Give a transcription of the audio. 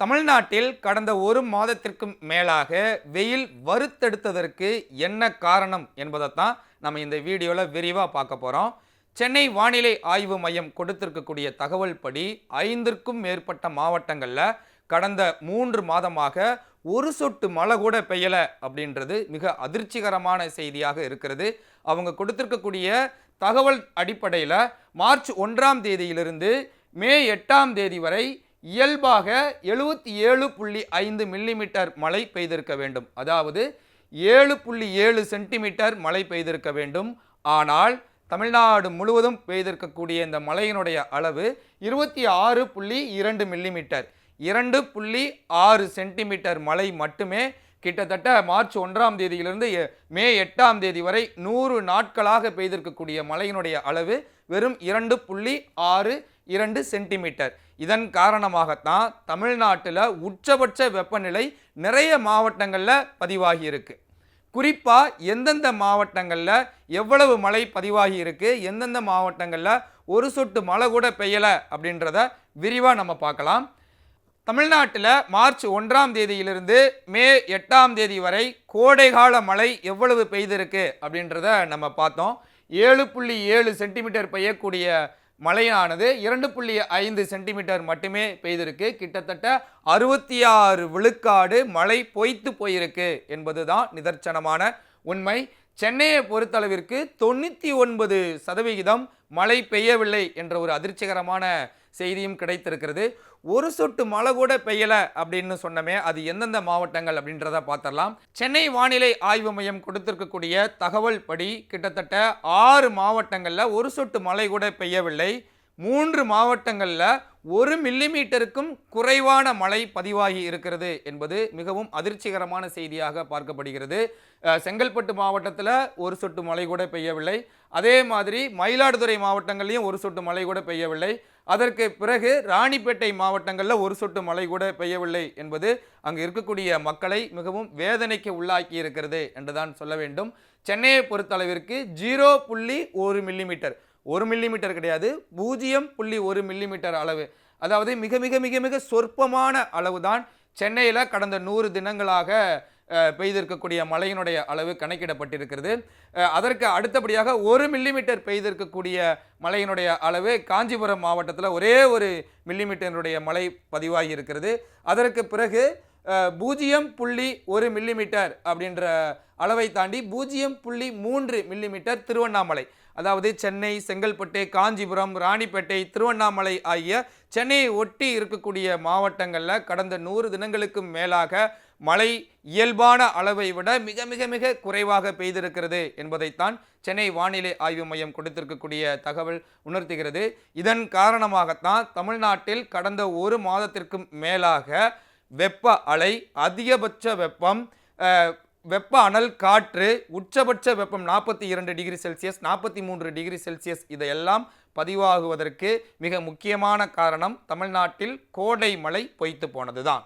தமிழ்நாட்டில் கடந்த ஒரு மாதத்திற்கும் மேலாக வெயில் வறுத்தெடுத்ததற்கு என்ன காரணம் என்பதைத்தான் நம்ம இந்த வீடியோவில் விரிவாக பார்க்க போகிறோம். சென்னை வானிலை ஆய்வு மையம் கொடுத்திருக்கக்கூடிய தகவல் படி 5க்கும் மேற்பட்ட மாவட்டங்களில் கடந்த 3 மாதமாக ஒரு சொட்டு மழை கூட பெய்யலை அப்படின்றது மிக அதிர்ச்சிகரமான செய்தியாக இருக்கிறது. அவங்க கொடுத்திருக்கக்கூடிய தகவல் அடிப்படையில் மார்ச் 1ஆம் தேதியிலிருந்து மே 8ஆம் தேதி வரை இயல்பாக 77.5 மில்லிமீட்டர் மழை பெய்திருக்க வேண்டும். அதாவது 7.7 சென்டிமீட்டர் மழை பெய்திருக்க வேண்டும். ஆனால் தமிழ்நாடு முழுவதும் பெய்திருக்கக்கூடிய இந்த மழையினுடைய அளவு 26.2 மில்லிமீட்டர், 2.6 சென்டிமீட்டர் மழை மட்டுமே கிட்டத்தட்ட மார்ச் 1ஆம் தேதியிலிருந்து மே 8ஆம் தேதி வரை 100 நாட்களாக பெய்திருக்கக்கூடிய மழையினுடைய அளவு வெறும் 2.62 சென்டிமீட்டர். இதன் காரணமாகத்தான் தமிழ்நாட்டில் உச்சபட்ச வெப்பநிலை நிறைய மாவட்டங்களில் பதிவாகி இருக்கு. குறிப்பாக எந்தெந்த மாவட்டங்களில் எவ்வளவு மழை பதிவாகி இருக்கு, எந்தெந்த மாவட்டங்களில் ஒரு சொட்டு மழை கூட பெய்யலை அப்படின்றத விரிவாக நம்ம பார்க்கலாம். தமிழ்நாட்டில் மார்ச் 1ஆம் தேதியிலிருந்து மே 8ஆம் தேதி வரை கோடைகால மழை எவ்வளவு பெய்திருக்கு அப்படின்றத நம்ம பார்த்தோம். 7.7 சென்டிமீட்டர் பெய்யக்கூடிய மழையானது 2.5 சென்டிமீட்டர் மட்டுமே பெய்திருக்கு. கிட்டத்தட்ட 66 விழுக்காடு மழை பொய்த்து போயிருக்கு என்பதுதான் நிதர்சனமான உண்மை. சென்னையை பொறுத்தளவிற்கு 99% மழை பெய்யவில்லை என்ற ஒரு அதிர்ச்சிகரமான செய்தியும் கிடைத்திருக்கிறது. ஒரு சொட்டு மழை கூட பெய்யல அப்படின்னு சொன்னமே, அது எந்தெந்த மாவட்டங்கள் அப்படின்றத பார்த்துடலாம். சென்னை வானிலை ஆய்வு மையம் கொடுத்திருக்கக்கூடிய தகவல் படி கிட்டத்தட்ட 6 மாவட்டங்களில் ஒரு சொட்டு மழை கூட பெய்யவில்லை. 3 மாவட்டங்களில் 1 மில்லிமீட்டருக்கும் குறைவான மழை பதிவாகி இருக்கிறது என்பது மிகவும் அதிர்ச்சிகரமான செய்தியாக பார்க்கப்படுகிறது. செங்கல்பட்டு மாவட்டத்தில் ஒரு சொட்டு மழை கூட பெய்யவில்லை. அதே மாதிரி மயிலாடுதுறை மாவட்டங்கள்லையும் ஒரு சொட்டு மழை கூட பெய்யவில்லை. அதற்கு பிறகு ராணிப்பேட்டை மாவட்டங்களில் ஒரு சொட்டு மழை கூட பெய்யவில்லை என்பது அங்கு இருக்கக்கூடிய மக்களை மிகவும் வேதனைக்கு உள்ளாக்கி இருக்கிறது என்றுதான் சொல்ல வேண்டும். சென்னையை பொறுத்தளவிற்கு 0.1 மில்லிமீட்டர், 1 மில்லிமீட்டர் கிடையாது, 0.1 மில்லிமீட்டர் அளவு, அதாவது மிக மிக மிக மிக சொற்பமான அளவுதான் சென்னையில் கடந்த 100 தினங்களாக பெய்திருக்கக்கூடிய மழையினுடைய அளவு கணக்கிடப்பட்டிருக்கிறது. அதற்கு அடுத்தபடியாக 1 மில்லிமீட்டர் பெய்திருக்கக்கூடிய மழையினுடைய அளவு காஞ்சிபுரம் மாவட்டத்தில் ஒரே 1 மில்லிமீட்டருடைய மழை பதிவாகி இருக்கிறது. அதற்கு பிறகு 0.1 மில்லிமீட்டர் அப்படின்ற அளவை தாண்டி 0.3 மில்லிமீட்டர் திருவண்ணாமலை, அதாவது சென்னை, செங்கல்பட்டு, காஞ்சிபுரம், ராணிப்பேட்டை, திருவண்ணாமலை ஆகிய சென்னையை ஒட்டி இருக்கக்கூடிய மாவட்டங்களில் கடந்த 100 தினங்களுக்கு மேலாக மழை இயல்பான அளவை விட மிக மிக மிக குறைவாக பெய்திருக்கிறது என்பதைத்தான் சென்னை வானிலை ஆய்வு மையம் கொடுத்திருக்கக்கூடிய தகவல் உணர்த்துகிறது. இதன் காரணமாகத்தான் தமிழ்நாட்டில் கடந்த ஒரு மாதத்திற்கும் மேலாக வெப்ப அலை, அதிகபட்ச வெப்பம், வெப்ப அனல் காற்று, உச்சபட்ச வெப்பம் 42 டிகிரி செல்சியஸ், 43 டிகிரி செல்சியஸ் இதையெல்லாம் பதிவாகுவதற்கு மிக முக்கியமான காரணம் தமிழ்நாட்டில் கோடை மழை பொய்த்து போனதுதான்.